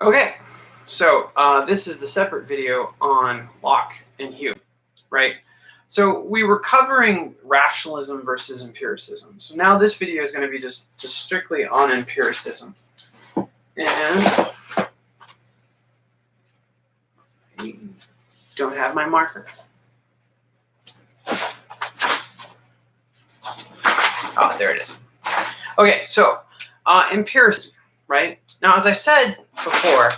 Okay, so this is the separate video on Locke and Hume, right? So we were covering rationalism versus empiricism. So now this video is going to be just strictly on empiricism. And I don't have my marker. Oh, there it is. Okay, so empiricism, right? Now, as I said before,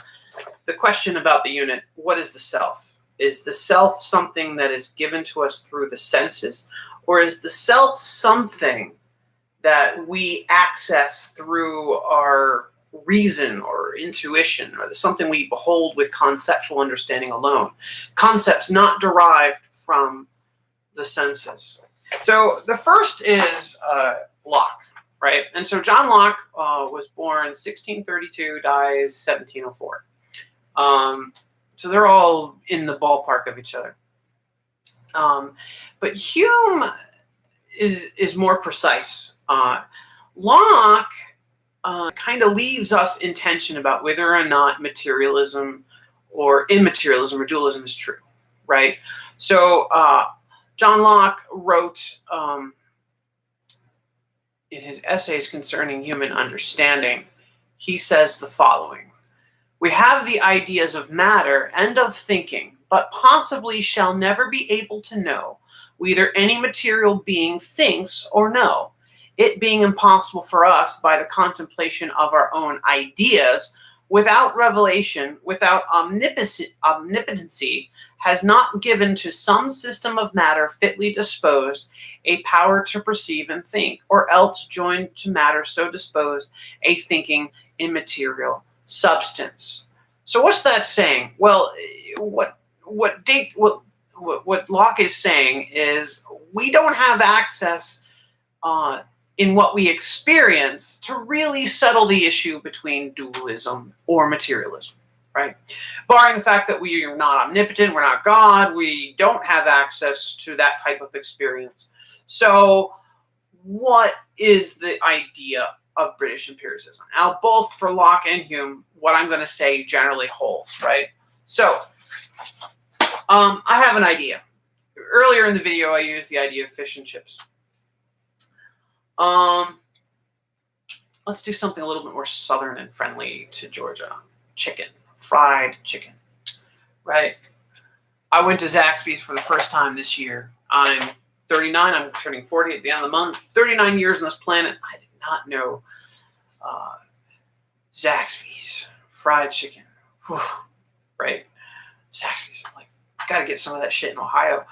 the question about the unit, what is the self? Is the self something that is given to us through the senses, or is the self something that we access through our reason or intuition, or something we behold with conceptual understanding alone? Concepts not derived from the senses. So the first is Locke, right? And so John Locke was born 1632, dies 1704. So they're all in the ballpark of each other. But Hume is more precise. Locke kind of leaves us in tension about whether or not materialism or immaterialism or dualism is true, right? So John Locke wrote in his essays concerning human understanding, he says the following: "We have the ideas of matter and of thinking, but possibly shall never be able to know whether any material being thinks or no, it being impossible for us by the contemplation of our own ideas, without revelation, without omnipotency, has not given to some system of matter fitly disposed a power to perceive and think, or else joined to matter so disposed a thinking immaterial substance." So what's that saying? Well, what Locke is saying is we don't have access in what we experience to really settle the issue between dualism or materialism, right? Barring the fact that we are not omnipotent, we're not God, we don't have access to that type of experience. So what is the idea of British empiricism? Now, both for Locke and Hume, what I'm going to say generally holds, right? So I have an idea. Earlier in the video, I used the idea of fish and chips. Let's do something a little bit more southern and friendly to Georgia. Chicken, fried chicken, right? I went to Zaxby's for the first time this year. I'm 39, I'm turning 40 at the end of the month. 39 years on this planet. I did not know Zaxby's, fried chicken, whew, right? Zaxby's, like, gotta get some of that shit in Ohio.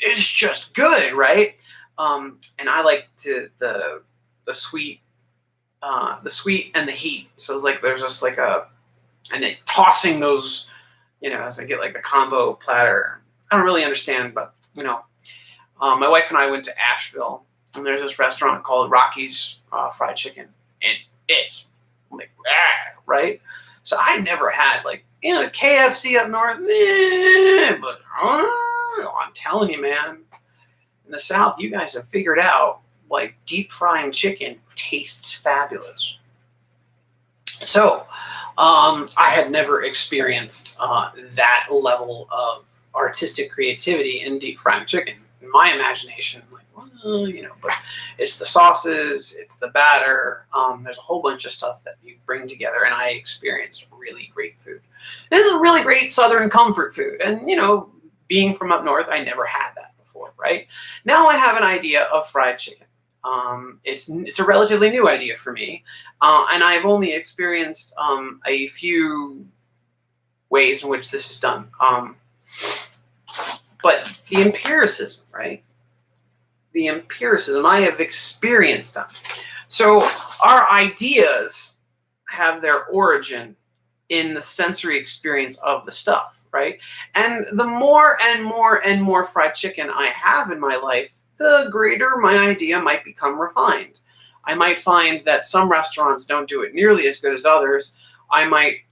It's just good, right? And I like the sweet and the heat. So it's like there's just like and then tossing those, as I get like the combo platter. I don't really understand, but my wife and I went to Asheville, and there's this restaurant called Rocky's Fried Chicken, and it's like right. So I never had KFC up north, but I'm telling you, man, in the South, you guys have figured out like deep frying chicken tastes fabulous. So I had never experienced that level of artistic creativity in deep frying chicken. In my imagination, but it's the sauces, it's the batter. There's a whole bunch of stuff that you bring together, and I experienced really great food. And it's a really great Southern comfort food. And, being from up north, I never had that before, right? Now I have an idea of fried chicken. It's a relatively new idea for me, and I've only experienced a few ways in which this is done. But the empiricism, right? The empiricism, I have experienced them. So our ideas have their origin in the sensory experience of the stuff, right? And the more and more and more fried chicken I have in my life, the greater my idea might become refined. I might find that some restaurants don't do it nearly as good as others. I might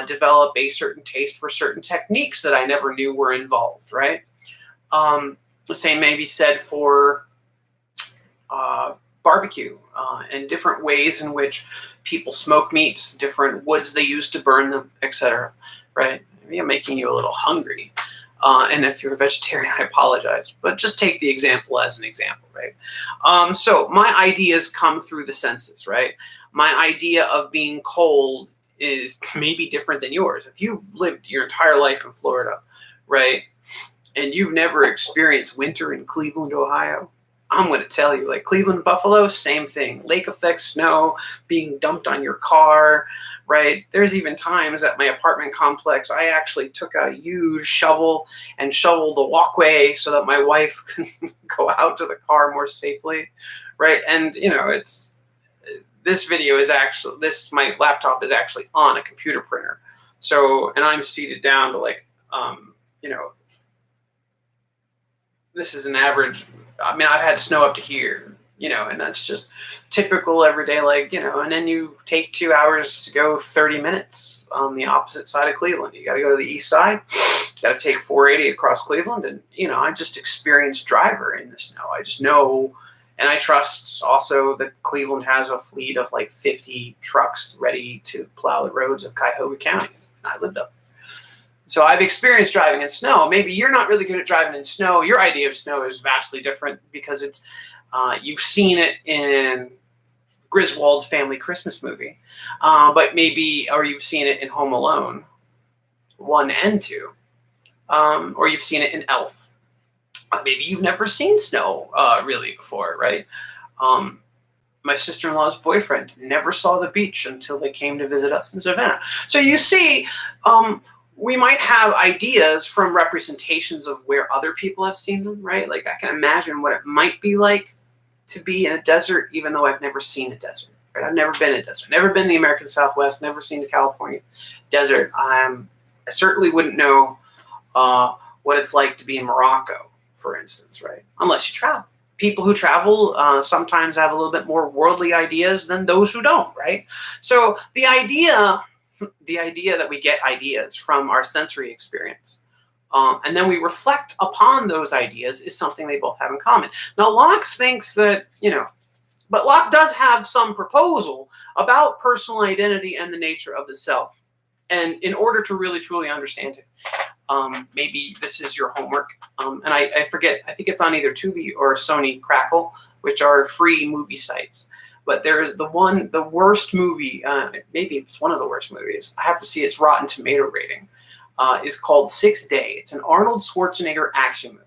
develop a certain taste for certain techniques that I never knew were involved, right? The same may be said for barbecue and different ways in which people smoke meats, different woods they use to burn them, etc. Right? Maybe I'm making you a little hungry. And if you're a vegetarian, I apologize. But just take the example as an example, right? So my ideas come through the senses, right? My idea of being cold is maybe different than yours. If you've lived your entire life in Florida, right, and you've never experienced winter in Cleveland, Ohio, I'm going to tell you, like Cleveland, Buffalo, same thing. Lake effect snow being dumped on your car, right? There's even times at my apartment complex, I actually took a used shovel and shoveled the walkway so that my wife can go out to the car more safely, right? And, you know, this video is actually, my laptop is actually on a computer printer. So, and I'm seated down to like, you know, this is an average. I mean, I've had snow up to here, you know, and that's just typical everyday, like, you know, and then you take 2 hours to go 30 minutes on the opposite side of Cleveland. You got to go to the east side, got to take 480 across Cleveland. And, you know, I'm just experienced driver in the snow. I just know, and I trust also that Cleveland has a fleet of like 50 trucks ready to plow the roads of Cuyahoga County. And I lived up. So I've experienced driving in snow. Maybe you're not really good at driving in snow. Your idea of snow is vastly different because it's you've seen it in Griswold's Family Christmas movie, but maybe, or you've seen it in Home Alone 1 and 2, or you've seen it in Elf. Maybe you've never seen snow really before, right? My sister-in-law's boyfriend never saw the beach until they came to visit us in Savannah. So you see, we might have ideas from representations of where other people have seen them, right? Like I can imagine what it might be like to be in a desert, even though I've never seen a desert, right? I've never been in a desert, never been in the American Southwest, never seen the California desert. I certainly wouldn't know what it's like to be in Morocco, for instance, right? Unless you travel. People who travel sometimes have a little bit more worldly ideas than those who don't, right? So the idea that we get ideas from our sensory experience, and then we reflect upon those ideas is something they both have in common. Now, Locke thinks that, you know, but Locke does have some proposal about personal identity and the nature of the self. And in order to really, truly understand it, maybe this is your homework. And I forget, I think it's on either Tubi or Sony Crackle, which are free movie sites. But there's the worst movie, maybe it's one of the worst movies. I have to see its Rotten Tomato rating, is called 6 Day. It's an Arnold Schwarzenegger action movie,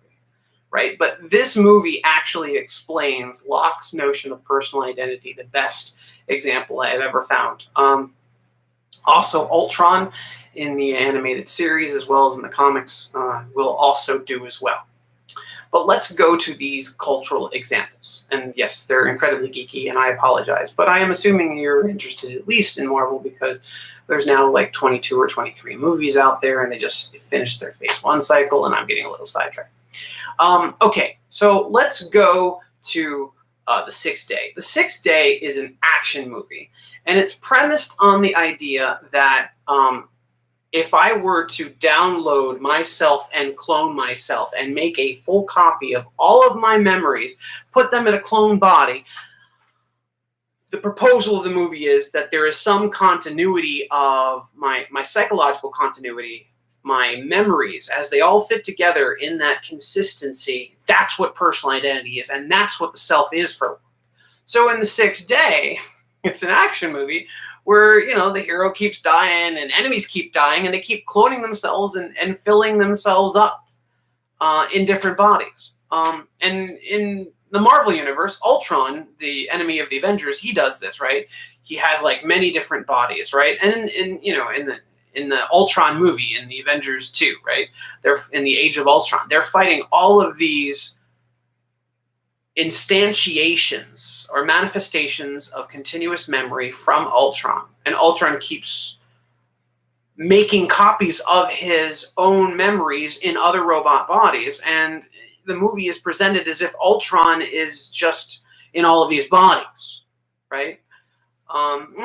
right? But this movie actually explains Locke's notion of personal identity, the best example I have ever found. Also, Ultron in the animated series, as well as in the comics, will also do as well. But let's go to these cultural examples. And yes, they're incredibly geeky, and I apologize. But I am assuming you're interested at least in Marvel because there's now like 22 or 23 movies out there, and they just finished their Phase 1 cycle, and I'm getting a little sidetracked. Okay, so let's go to The 6th Day. The 6th Day is an action movie, and it's premised on the idea that if I were to download myself and clone myself and make a full copy of all of my memories, put them in a clone body, the proposal of the movie is that there is some continuity of my psychological continuity, my memories, as they all fit together in that consistency. That's what personal identity is, and that's what the self is for. So in The 6th Day, it's an action movie where, you know, the hero keeps dying and enemies keep dying and they keep cloning themselves and filling themselves up in different bodies. And in the Marvel universe, Ultron, the enemy of the Avengers, he does this, right? He has like many different bodies, right? And in the Ultron movie, in the Avengers 2, right? They're in the Age of Ultron. They're fighting all of these instantiations or manifestations of continuous memory from Ultron. And Ultron keeps making copies of his own memories in other robot bodies. And the movie is presented as if Ultron is just in all of these bodies, right?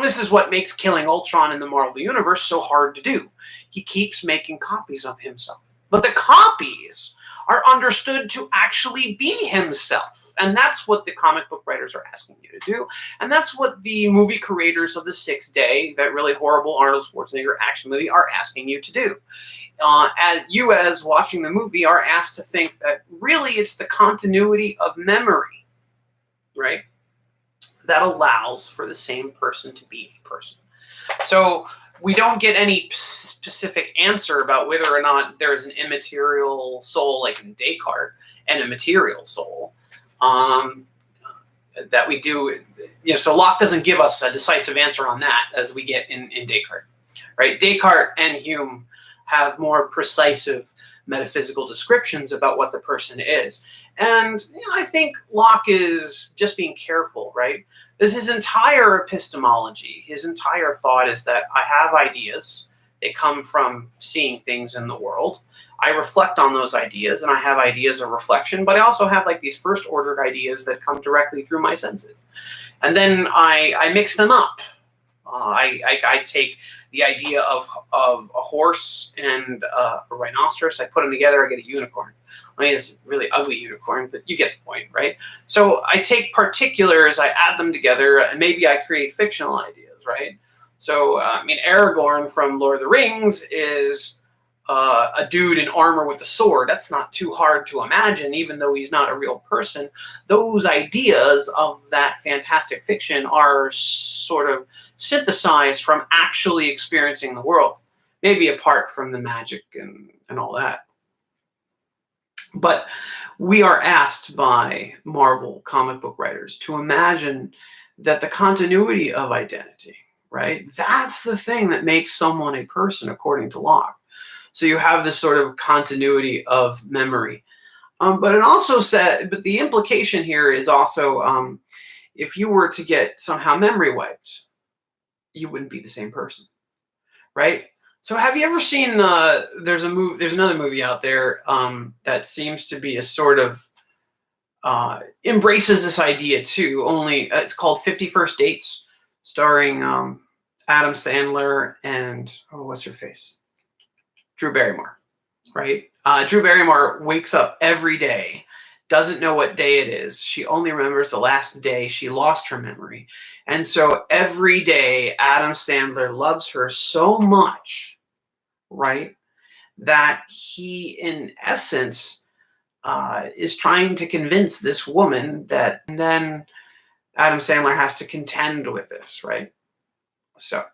This is what makes killing Ultron in the Marvel Universe so hard to do. He keeps making copies of himself. But the copies are understood to actually be himself. And that's what the comic book writers are asking you to do. And that's what the movie creators of The Sixth Day, that really horrible Arnold Schwarzenegger action movie, are asking you to do. As watching the movie, are asked to think that really it's the continuity of memory, right, that allows for the same person to be a person. So we don't get any specific answer about whether or not there is an immaterial soul, like in Descartes, and a material soul. That we do, so Locke doesn't give us a decisive answer on that as we get in Descartes, right? Descartes and Hume have more precise metaphysical descriptions about what the person is. And I think Locke is just being careful, right? This his entire epistemology, his entire thought is that I have ideas. They come from seeing things in the world. I reflect on those ideas, and I have ideas of reflection, but I also have like these first ordered ideas that come directly through my senses. And then I mix them up. I take the idea of a horse and a rhinoceros, I put them together, I get a unicorn. I mean, it's a really ugly unicorn, but you get the point, right? So I take particulars, I add them together, and maybe I create fictional ideas, right? So, Aragorn from Lord of the Rings is a dude in armor with a sword. That's not too hard to imagine, even though he's not a real person. Those ideas of that fantastic fiction are sort of synthesized from actually experiencing the world, maybe apart from the magic and all that. But we are asked by Marvel comic book writers to imagine that the continuity of identity, right? That's the thing that makes someone a person, according to Locke. So you have this sort of continuity of memory. But it also said, but the implication here is also, if you were to get somehow memory wiped, you wouldn't be the same person, right? So have you ever seen, there's another movie out there that seems to be a sort of, embraces this idea too, only it's called 50 First Dates, starring Adam Sandler and, what's her face? Drew Barrymore, right? Drew Barrymore wakes up every day, doesn't know what day it is. She only remembers the last day she lost her memory. And so every day, Adam Sandler loves her so much, right, that he, in essence, is trying to convince this woman that, and then Adam Sandler has to contend with this, right? So,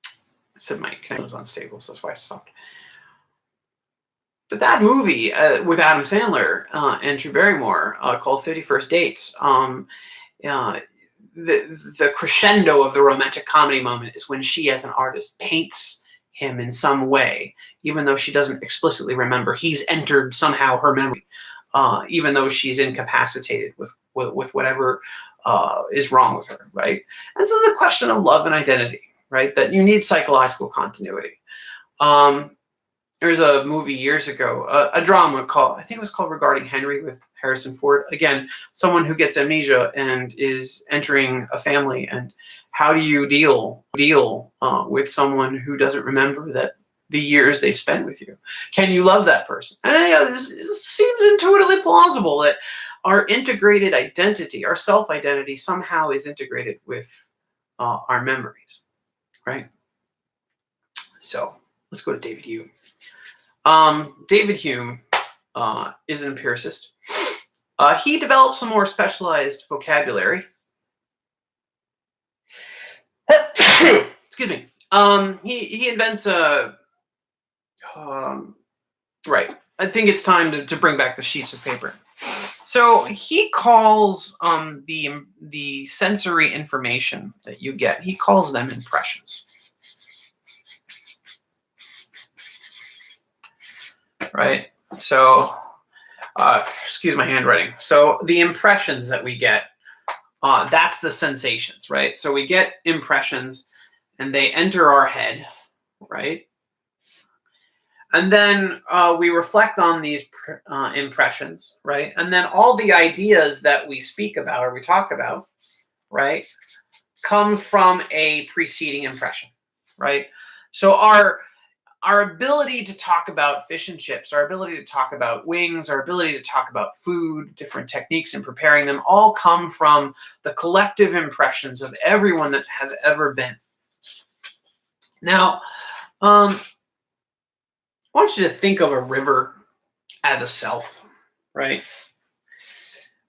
I said my connection was unstable, so that's why I stopped. But that movie with Adam Sandler and Drew Barrymore called 50 First Dates, the crescendo of the romantic comedy moment is when she, as an artist, paints him in some way, even though she doesn't explicitly remember. He's entered somehow her memory, even though she's incapacitated with whatever is wrong with her, right? And so the question of love and identity, right, that you need psychological continuity. There was a movie years ago, a drama called, I think it was called Regarding Henry, with Harrison Ford. Again, someone who gets amnesia and is entering a family, and how do you deal with someone who doesn't remember that the years they've spent with you? Can you love that person? And this seems intuitively plausible that our integrated identity, our self-identity, somehow is integrated with our memories, right? So let's go to David Hume. David Hume is an empiricist. He develops a more specialized vocabulary. Excuse me. He invents a... right. I think it's time to bring back the sheets of paper. So he calls the sensory information that you get, he calls them impressions. Right? So, excuse my handwriting. So the impressions that we get, that's the sensations, right? So we get impressions and they enter our head, right? And then we reflect on these impressions, right? And then all the ideas that we speak about or we talk about, right, come from a preceding impression, right? So our ability to talk about fish and chips, our ability to talk about wings, our ability to talk about food, different techniques in preparing them, all come from the collective impressions of everyone that has ever been. Now, I want you to think of a river as a self, right?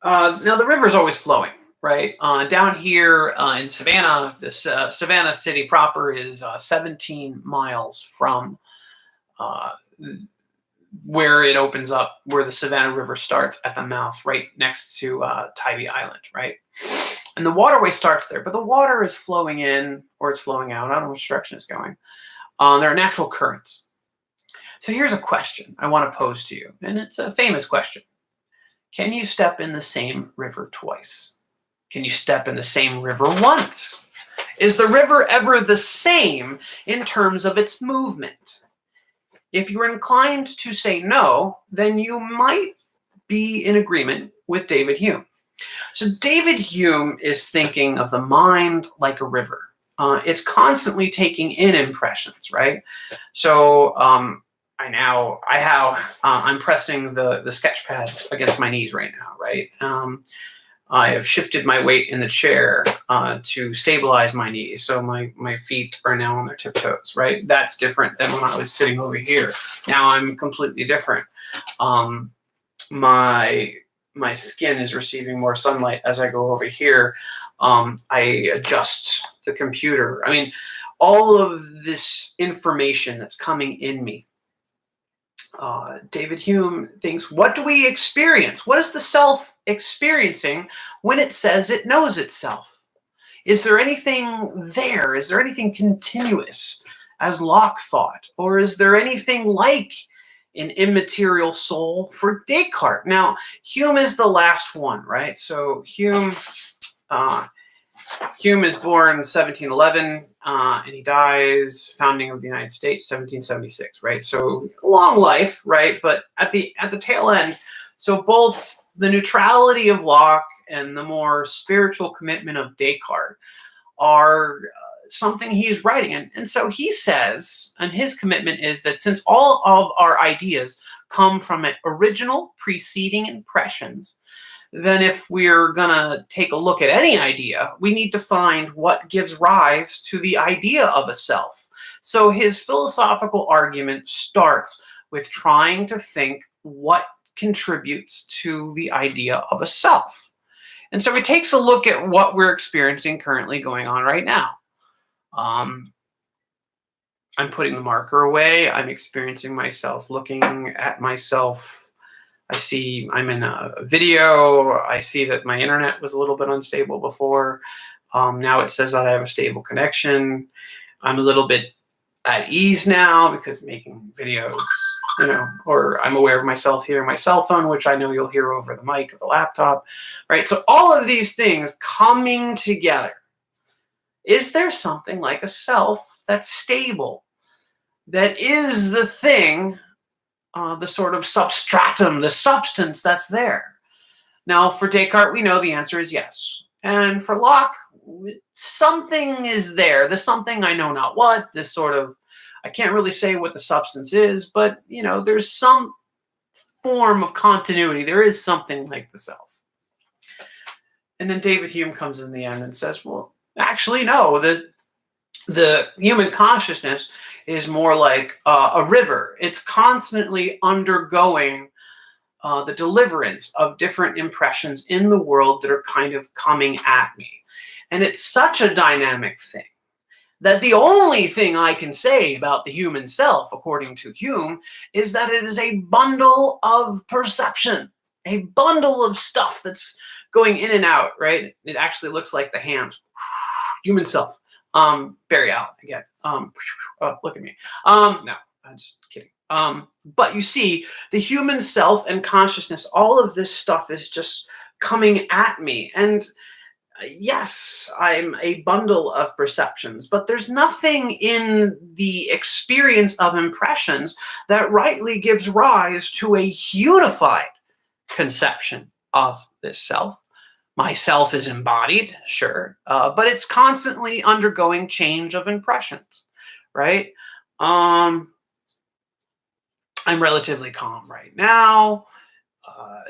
Now, the river is always flowing, right? Down here in Savannah, this Savannah city proper is 17 miles from where it opens up, where the Savannah River starts at the mouth, right next to Tybee Island, right? And the waterway starts there, but the water is flowing in or it's flowing out. I don't know which direction it's going. There are natural currents. So here's a question I want to pose to you, and it's a famous question. Can you step in the same river twice? Can you step in the same river once? Is the river ever the same in terms of its movement? If you're inclined to say no, then you might be in agreement with David Hume. So David Hume is thinking of the mind like a river. It's constantly taking in impressions, right? So I'm pressing the sketch pad against my knees right now, right? I have shifted my weight in the chair to stabilize my knees, so my feet are now on their tiptoes, right? That's different than when I was sitting over here. Now I'm completely different. My skin is receiving more sunlight as I go over here. I adjust the computer. I mean, all of this information that's coming in me. David Hume thinks, what do we experience? What is the self experiencing when it says it knows itself? Is there anything there? Is there anything continuous, as Locke thought? Or is there anything like an immaterial soul for Descartes? Now, Hume is the last one, right? So Hume is born 1711, and he dies founding of the United States 1776, right? So long life, right? But at the tail end, so both the neutrality of Locke and the more spiritual commitment of Descartes are something he's writing. And so he says, and his commitment is that since all of our ideas come from original preceding impressions, then if we're going to take a look at any idea, we need to find what gives rise to the idea of a self. So his philosophical argument starts with trying to think what contributes to the idea of a self. And so he takes a look at what we're experiencing currently going on right now. I'm putting the marker away. I'm experiencing myself, looking at myself. I see I'm in a video. I see that my internet was a little bit unstable before. Now it says that I have a stable connection. I'm a little bit at ease now because making videos, or I'm aware of myself hearing my cell phone, which I know you'll hear over the mic of the laptop, right? So all of these things coming together. Is there something like a self that's stable, that is the thing, the sort of substratum, the substance that's there? Now, for Descartes, we know the answer is yes. And for Locke, something is there. There's something, I know not what, this sort of, I can't really say what the substance is, but, there's some form of continuity. There is something like the self. And then David Hume comes in the end and says, well, actually, no, the human consciousness is more like a river. It's constantly undergoing the deliverance of different impressions in the world that are kind of coming at me. And it's such a dynamic thing that the only thing I can say about the human self, according to Hume, is that it is a bundle of perception, a bundle of stuff that's going in and out, right? It actually looks like the hands. Human self. Barry Allen again. Look at me. No, I'm just kidding. But you see, the human self and consciousness, all of this stuff is just coming at me. And yes, I'm a bundle of perceptions, but there's nothing in the experience of impressions that rightly gives rise to a unified conception of this self. Myself is embodied, sure, but it's constantly undergoing change of impressions, right? I'm relatively calm right now. Uh,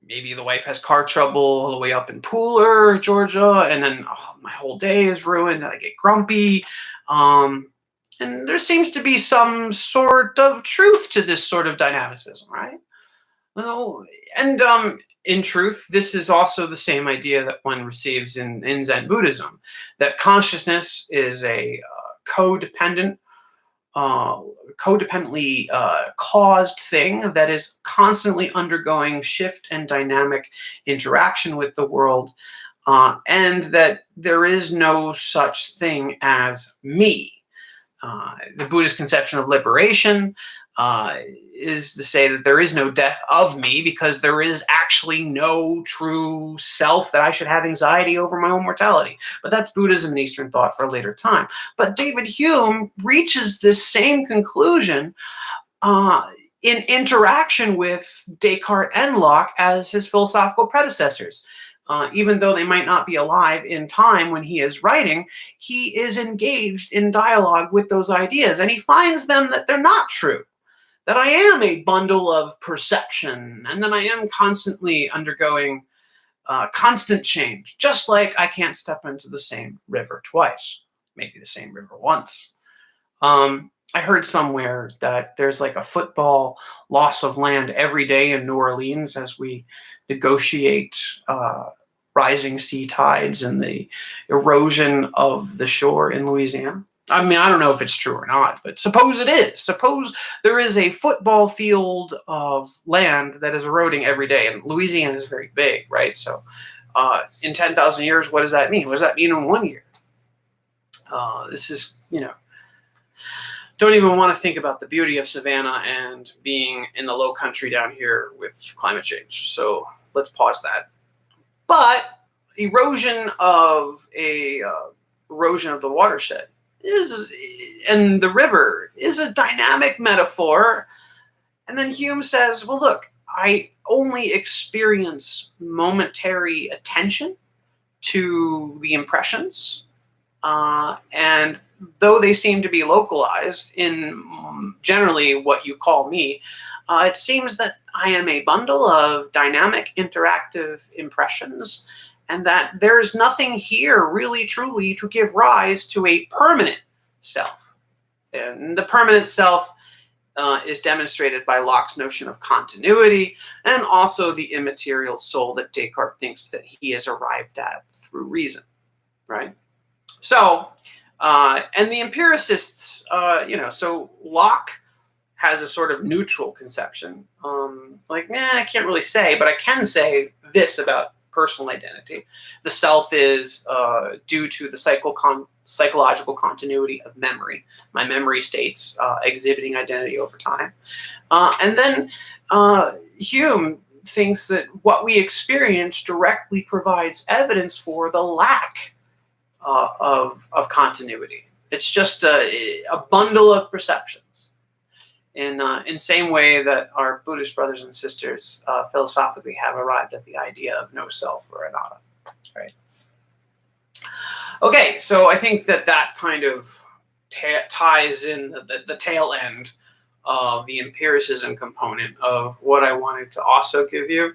Maybe the wife has car trouble all the way up in Pooler, Georgia, and then my whole day is ruined and I get grumpy. Um, and there seems to be some sort of truth to this sort of dynamicism, right? Well, and in truth, this is also the same idea that one receives in Zen Buddhism, that consciousness is a codependent uh, codependently caused thing that is constantly undergoing shift and dynamic interaction with the world, and that there is no such thing as me. The Buddhist conception of liberation uh, is to say that there is no death of me because there is actually no true self that I should have anxiety over my own mortality. But that's Buddhism and Eastern thought for a later time. But David Hume reaches this same conclusion uh, in interaction with Descartes and Locke as his philosophical predecessors. Even though they might not be alive in time when he is writing, he is engaged in dialogue with those ideas, and he finds them that they're not true. That I am a bundle of perception, and that I am constantly undergoing constant change, just like I can't step into the same river twice, maybe the same river once. I heard somewhere that there's like a football loss of land every day in New Orleans as we negotiate rising sea tides and the erosion of the shore in Louisiana. I mean, I don't know if it's true or not, but suppose it is. Suppose there is a football field of land that is eroding every day, and Louisiana is very big, right? So, in 10,000 years, what does that mean? What does that mean in 1 year? This is, don't even want to think about the beauty of Savannah and being in the low country down here with climate change. So let's pause that. But erosion of the watershed and the river is a dynamic metaphor. And then Hume says, well, look, I only experience momentary attention to the impressions, and though they seem to be localized in generally what you call me, it seems that I am a bundle of dynamic, interactive impressions, and that there's nothing here really truly to give rise to a permanent self. And the permanent self is demonstrated by Locke's notion of continuity, and also the immaterial soul that Descartes thinks that he has arrived at through reason, right? So, and the empiricists, so Locke has a sort of neutral conception. I can't really say, but I can say this about personal identity. The self is due to the psychological continuity of memory, my memory states exhibiting identity over time. And then Hume thinks that what we experience directly provides evidence for the lack of continuity. It's just a bundle of perceptions. In same way that our Buddhist brothers and sisters philosophically have arrived at the idea of no self or anatta, right? Okay, so I think that kind of ties in the tail end of the empiricism component of what I wanted to also give you.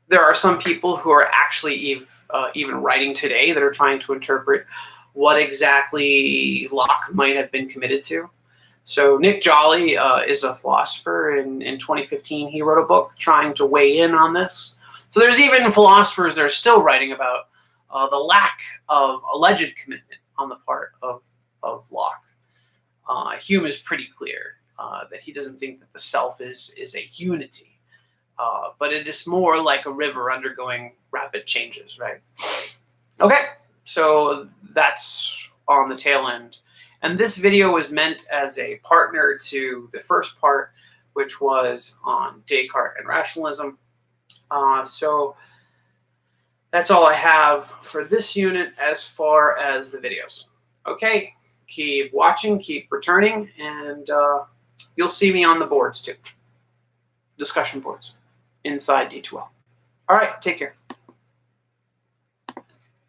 There are some people who are actually even writing today that are trying to interpret what exactly Locke might have been committed to. So Nick Jolly is a philosopher. In 2015, he wrote a book trying to weigh in on this. So there's even philosophers that are still writing about the lack of alleged commitment on the part of Locke. Hume is pretty clear that he doesn't think that the self is a unity, but it is more like a river undergoing rapid changes, right? Okay, so that's on the tail end. And this video was meant as a partner to the first part, which was on Descartes and rationalism. So that's all I have for this unit as far as the videos. Okay, keep watching, keep returning, and you'll see me on the boards too. Discussion boards inside D2L. All right, take care.